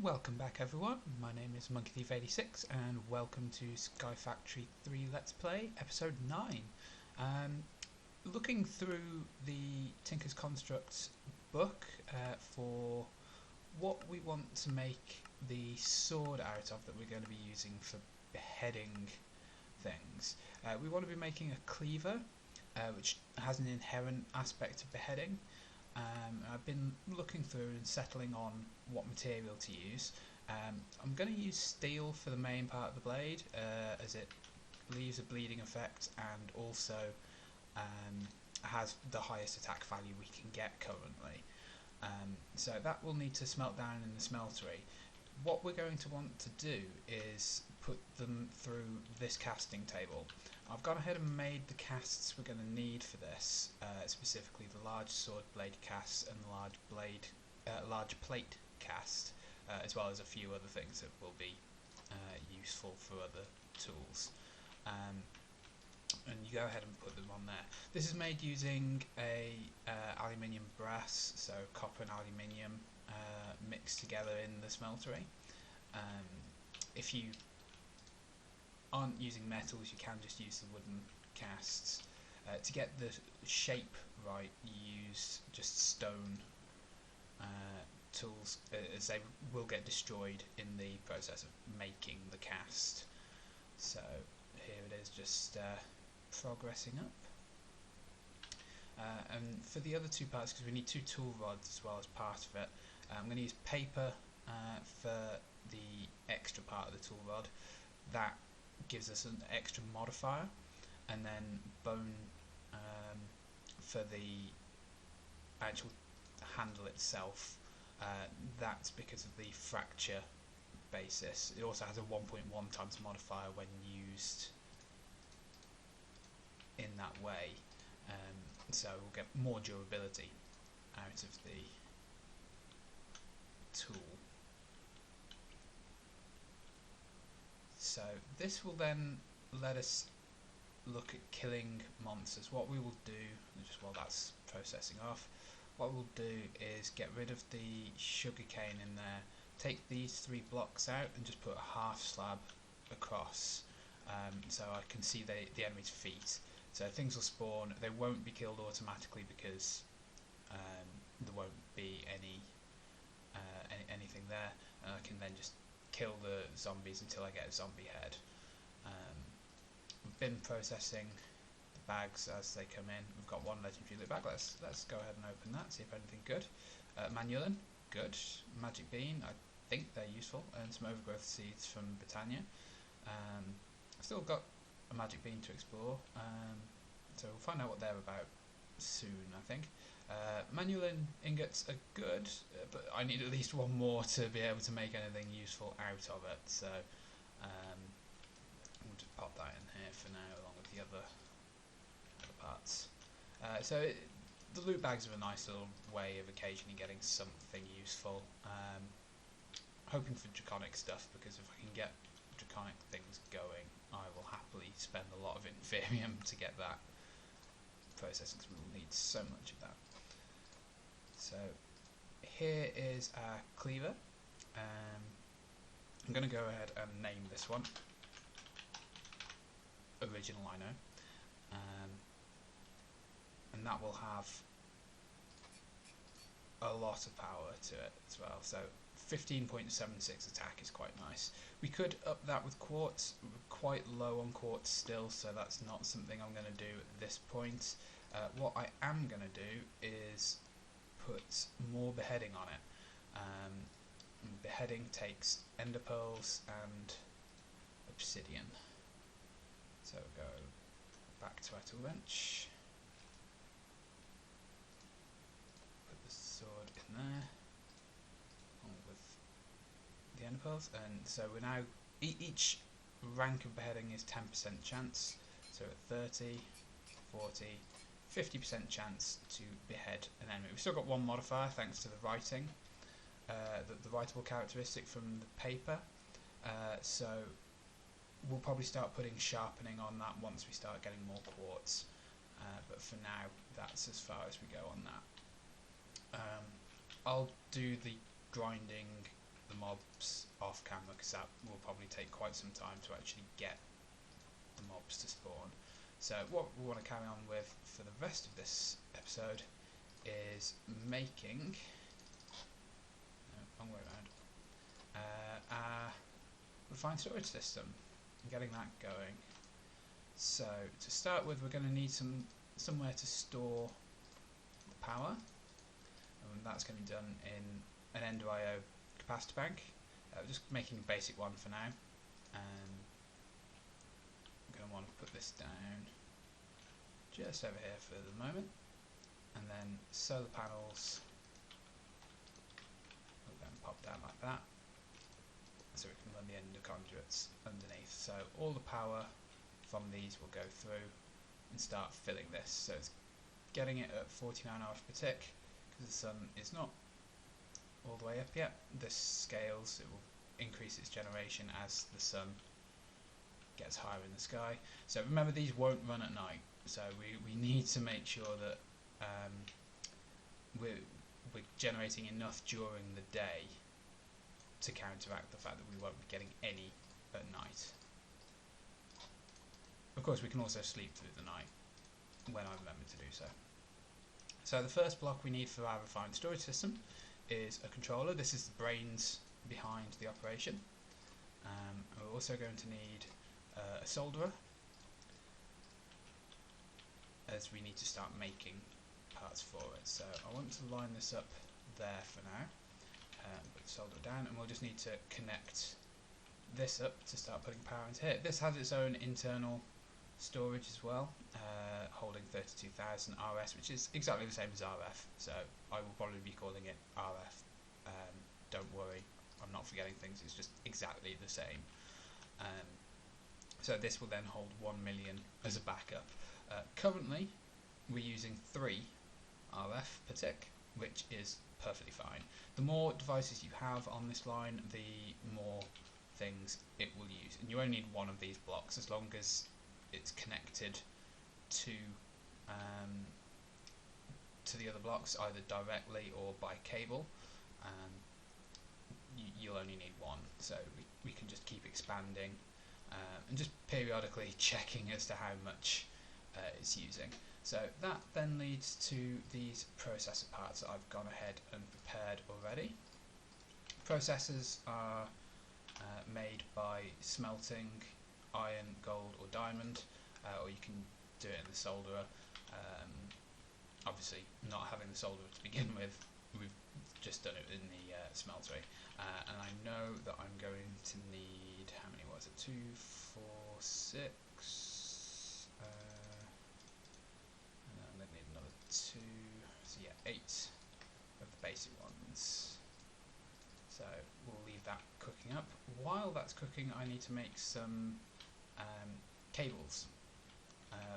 Welcome back everyone, my name is MonkeyThief86 and welcome to Sky Factory 3 Let's Play episode 9. Looking through the Tinker's Constructs book for what we want to make the sword out of that we're going to be using for beheading things. We want to be making a cleaver which has an inherent aspect of beheading. I've been looking through and settling on what material to use. I'm going to use steel for the main part of the blade as it leaves a bleeding effect and also has the highest attack value we can get currently. So that will need to smelt down in the smeltery. What we're going to want to do is put them through this casting table. I've gone ahead and made the casts we're going to need for this, specifically the large sword blade cast and the large plate cast, as well as a few other things that will be useful for other tools. And you go ahead and put them on there. This is made using a aluminium brass, so copper and aluminium mixed together in the smeltery. If you aren't using metals, you can just use the wooden casts. To get the shape right, you use just stone tools, as they will get destroyed in the process of making the cast. So here it is, just progressing up. And for the other two parts, because we need two tool rods as well as part of it, I'm going to use paper for the extra part of the tool rod. That gives us an extra modifier, and then bone for the actual handle itself. That's because of the fracture basis. It also has a 1.1 times modifier when used in that way, so we'll get more durability out of the tool. So this will then let us look at killing monsters. What we will do, just while that's processing off, what we'll do is get rid of the sugarcane in there, take these 3 blocks out and just put a half slab across, so I can see the enemy's feet. So things will spawn. They won't be killed automatically because there won't be anything there, and I can then just kill the zombies until I get a zombie head. We've been processing the bags as they come in. We've got one legendary loot bag. Let's go ahead and open that, see if anything good. Manulin, good. Magic bean, I think they're useful, and some overgrowth seeds from Britannia. Still got a magic bean to explore, so we'll find out what they're about soon, I think. Manulin ingots are good, but I need at least one more to be able to make anything useful out of it, so we'll just pop that in here for now along with the other parts. The loot bags are a nice little way of occasionally getting something useful. Hoping for draconic stuff, because if I can get draconic things going, I will happily spend a lot of inferium to get that processing, because we will need so much of that. So here is our cleaver. I'm going to go ahead and name this one Original, I know, and that will have a lot of power to it as well. So 15.76 attack is quite nice. We could up that with quartz. We're quite low on quartz still, so that's not something I'm going to do at this point. What I am going to do is put more beheading on it. Beheading takes ender pearls and obsidian. So we'll go back to our tool bench. Put the sword in there, along with the ender pearls, and so we're now each rank of beheading is 10% chance. So at 30, 40, 50% chance to behead an enemy. We've still got one modifier thanks to the writing, the writable characteristic from the paper. So we'll probably start putting sharpening on that once we start getting more quartz. But for now, that's as far as we go on that. I'll do the grinding the mobs off camera, because that will probably take quite some time to actually get the mobs to spawn. So what we want to carry on with for the rest of this episode is making, no, wrong way around, our refined storage system and getting that going. So to start with, we're going to need somewhere to store the power, and that's going to be done in an Ender.io capacitor bank. Just making a basic one for now. I'm going to want to put this down just over here for the moment, and then solar panels will then pop down like that, so we can run the Ender conduits underneath. So all the power from these will go through and start filling this. So it's getting it at 49 hours per tick, because the sun is not all the way up yet. This scales, it will increase its generation as the sun gets higher in the sky. So remember, these won't run at night, so we need to make sure that we're generating enough during the day to counteract the fact that we won't be getting any at night. Of course, we can also sleep through the night when I remember to do so. So the first block we need for our refined storage system is a controller. This is the brains behind the operation. We're also going to need a solderer, as we need to start making parts for it. So I want to line this up there for now, put the solder down, and we'll just need to connect this up to start putting power into here. This has its own internal storage as well, holding 32,000 RS, which is exactly the same as RF, so I will probably be calling it RF. Don't worry, I'm not forgetting things, it's just exactly the same. So this will then hold 1 million as a backup. Currently we're using 3 RF per tick, which is perfectly fine. The more devices you have on this line, the more things it will use, and you only need one of these blocks as long as it's connected to the other blocks, either directly or by cable. You'll only need one, so we can just keep expanding and just periodically checking as to how much it's using. So that then leads to these processor parts that I've gone ahead and prepared already. Processors are made by smelting iron, gold or diamond, or you can do it in the solderer. Obviously not having the solderer to begin with, we've just done it in the smeltery, and I know that I'm going to need, how many was it, 2, 4, 6, and I'm going to need another 2, so yeah, 8 of the basic ones. So we'll leave that cooking up. While that's cooking, I need to make some cables.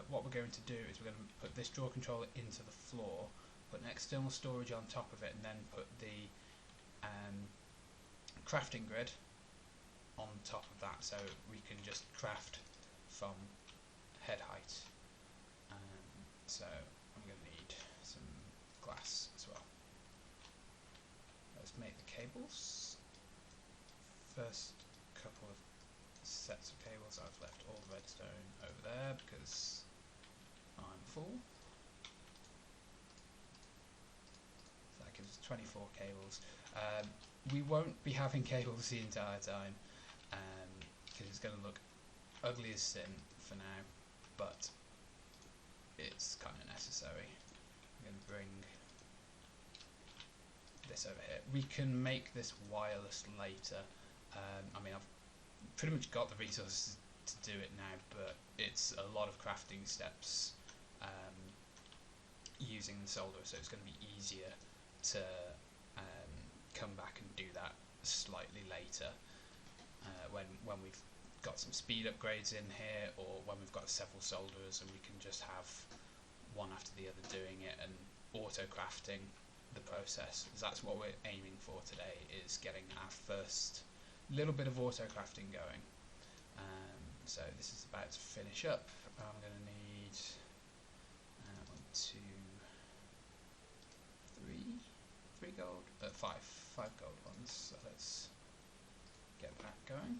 What we're going to do is we're going to put this drawer controller into the floor, put an external storage on top of it, and then put the crafting grid on top of that, so we can just craft from head height. So I'm going to need some glass as well. Let's make the cables. First couple of sets of cables, I've left all the redstone over there because I'm full. So that gives us 24 cables. We won't be having cables the entire time because it's going to look ugly as sin for now, but it's kind of necessary. I'm going to bring this over here. We can make this wireless later. I mean, I've pretty much got the resources to do it now, but it's a lot of crafting steps using the solder, so it's going to be easier to come back and do that slightly later when we've got some speed upgrades in here, or when we've got several solderers and we can just have one after the other doing it and auto crafting the process. That's what we're aiming for today, is getting our first little bit of auto crafting going. So this is about to finish up. I'm going to need 1, 2, 3 gold, 5 gold ones. So let's get that going,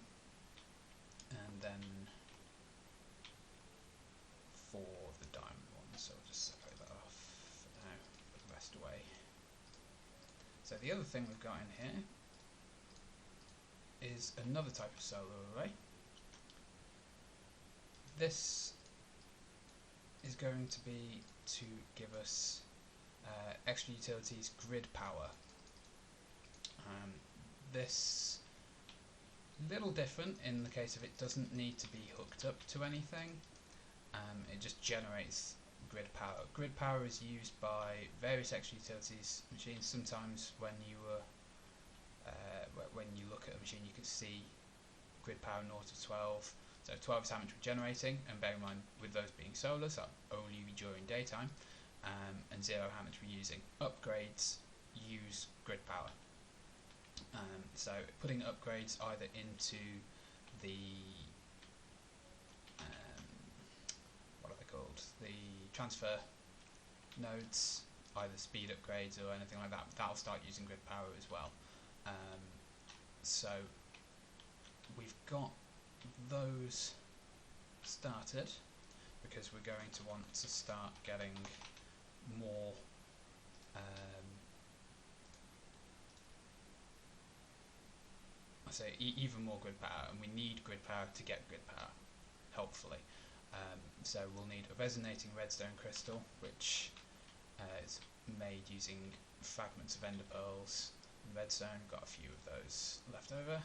and then for the diamond one, so I'll just separate that off for now, put the rest away. So the other thing we've got in here is another type of solar array. This is going to be to give us extra utilities grid power. This little different in the case of it doesn't need to be hooked up to anything. It just generates grid power. Grid power is used by various extra utilities machines. Sometimes when you look at a machine, you can see grid power north of 12. So 12 is how much we're generating, and bear in mind with those being solar, so only during daytime, and 0 how much we're using. Upgrades use grid power. So putting upgrades either into the what are they called? The transfer nodes, either speed upgrades or anything like that, that'll start using grid power as well. So we've got those started because we're going to want to start getting more even more grid power, and we need grid power to get grid power, helpfully. So we'll need a resonating redstone crystal, which is made using fragments of ender pearls and redstone. Got a few of those left over.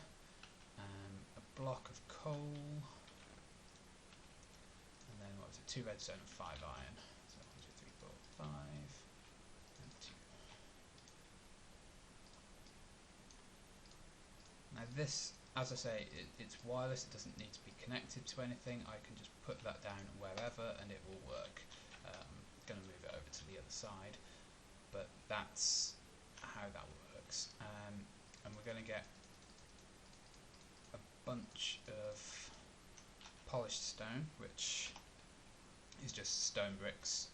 A block of coal, and then what was it? 2 redstone and 5 iron. So 1, 2, 3, 4, 5, and 2. Now this, as I say, it's wireless. It doesn't need to be connected to anything. I can just put that down wherever and it will work. Going to move it over to the other side, but that's how that works. And we're going to get a bunch of polished stone, which is just stone bricks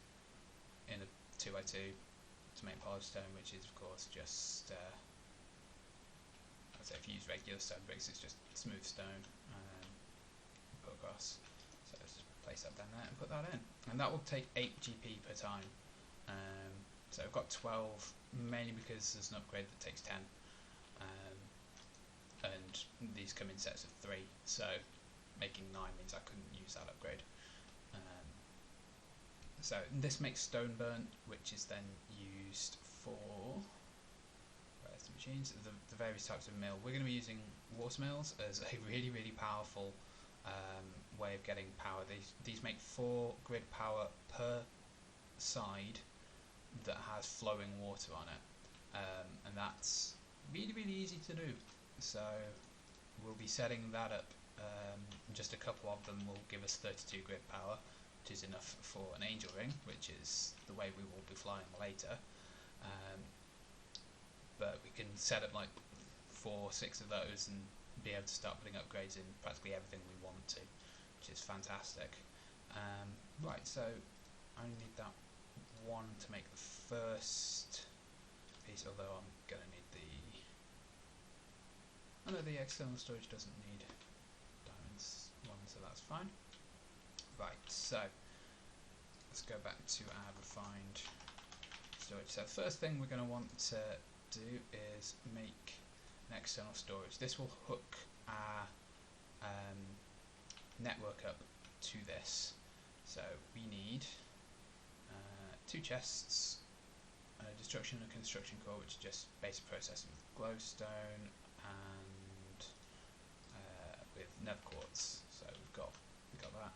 in a 2x2 to make polished stone, which is of course just I'd say if you use regular stone bricks, it's just smooth stone put across. So let's just place that down there and put that in, and that will take 8 GP per time. So I've got 12 mainly because there's an upgrade that takes 10, and these come in sets of 3, so making 9 means I couldn't use that upgrade. So this makes stone burnt, which is then used for the machines, the various types of mill. We're going to be using water mills as a really powerful way of getting power. These make 4 grid power per side that has flowing water on it, and that's really easy to do. So we'll be setting that up. Just a couple of them will give us 32 grid power, which is enough for an angel ring, which is the way we will be flying later. But we can set up like 4 or 6 of those and be able to start putting upgrades in practically everything we want to, which is fantastic. Right, so I need that one to make the first piece, although I'm going to need the external storage doesn't need diamonds one, so that's fine. Right, so let's go back to our refined storage. So the first thing we're going to want to do is make an external storage. This will hook our network up to this. So we need 2 chests, a destruction and construction core, which is just basic processing with glowstone and with nether quartz. So we've got that.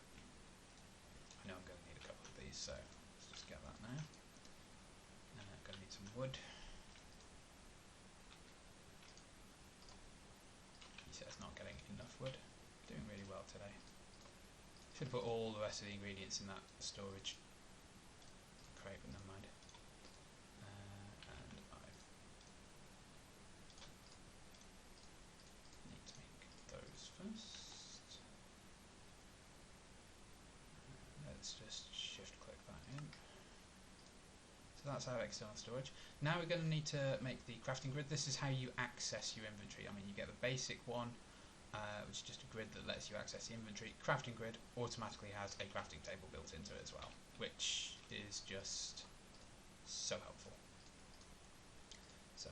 I know I'm going to need a couple of these, so let's just get that now. Going to need some wood. He says not getting enough wood. Doing really well today. Should put all the rest of the ingredients in that storage crate, but never mind. And I need to make those first. Let's just shift click that in. So that's our external storage. Now we're going to need to make the crafting grid. This is how you access your inventory. I mean, you get the basic one, which is just a grid that lets you access the inventory. Crafting grid automatically has a crafting table built into it as well, which is just so helpful. So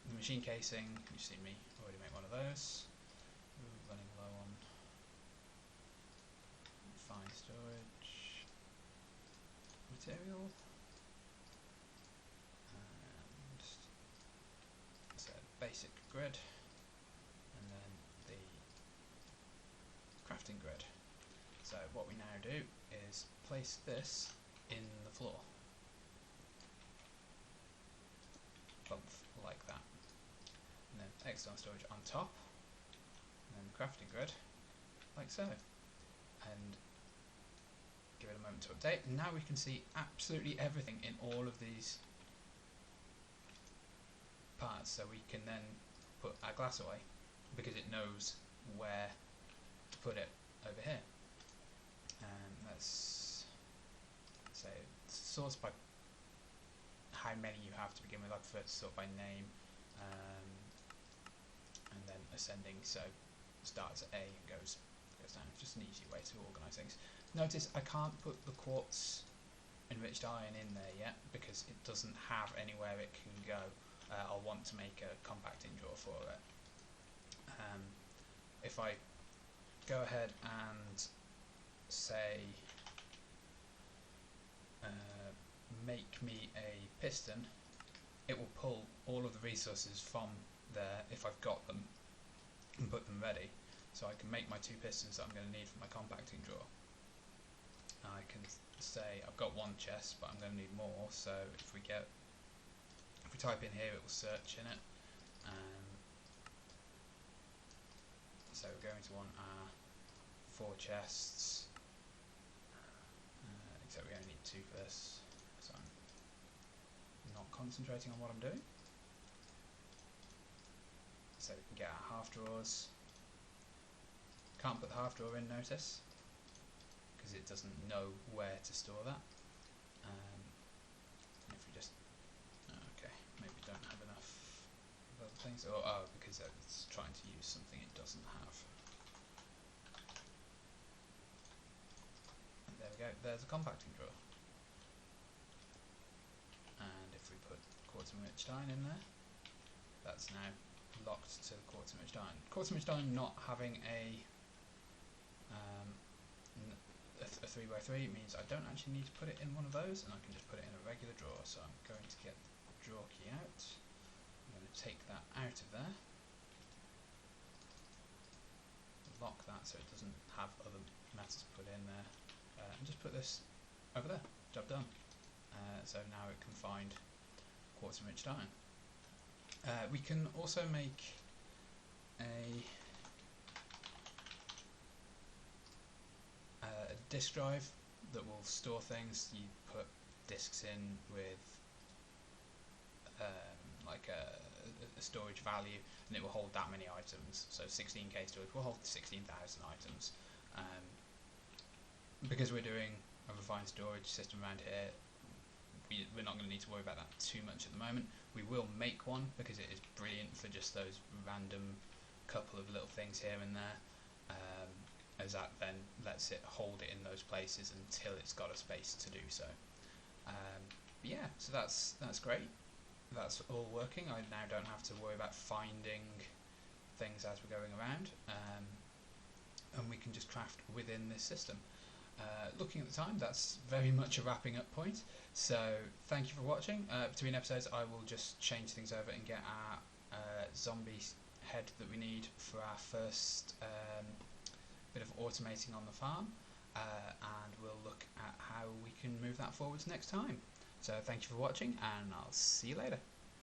the machine casing, you've seen me already make one of those. Running low on fine storage material, and so basic grid, and then the crafting grid. So what we now do is place this in the floor, bump like that, and then external storage on top, and then the crafting grid like so, and give it a moment to update. And now we can see absolutely everything in all of these parts, so we can then put our glass away because it knows where to put it over here. Let's say it sorts by how many you have to begin with. I prefer to sort by name, and then ascending, so starts at A and goes down. It's just an easy way to organise things. Notice I can't put the quartz enriched iron in there yet because it doesn't have anywhere it can go. I'll want to make a compacting drawer for it. If I go ahead and say make me a piston, it will pull all of the resources from there if I've got them and put them ready, so I can make my 2 pistons that I'm going to need for my compacting drawer. I can say I've got 1 chest but I'm going to need more, so if we type in here it will search in it, so we're going to want our 4 chests, except we only need 2 for this, so I'm not concentrating on what I'm doing. So we can get our half drawers. Can't put the half drawer in, notice, because it doesn't know where to store that. And if we just, okay, maybe don't have enough of other things, or because it's trying to use something it doesn't have. And there we go, there's a compacting drawer. And if we put quartz enriched iron in there, that's now locked to the quartz enriched iron. Quartz enriched iron not having a 3x3 means I don't actually need to put it in one of those, and I can just put it in a regular drawer. So I'm going to get the drawer key out. I'm going to take that out of there, lock that so it doesn't have other metals put in there, and just put this over there. Job done. So now it can find quartz enriched iron. We can also make a disk drive that will store things. You put disks in with like a storage value, and it will hold that many items. So 16k storage will hold 16,000 items. Because we're doing a refined storage system around here, we're not going to need to worry about that too much at the moment. We will make one because it is brilliant for just those random couple of little things here and there, as that then lets it hold it in those places until it's got a space to do so. But yeah, so that's great. That's all working. I now don't have to worry about finding things as we're going around, and we can just craft within this system. Looking at the time, that's very much a wrapping up point, so thank you for watching. Between episodes I will just change things over and get our zombie head that we need for our first bit of automating on the farm, and we'll look at how we can move that forwards next time. So thank you for watching, and I'll see you later.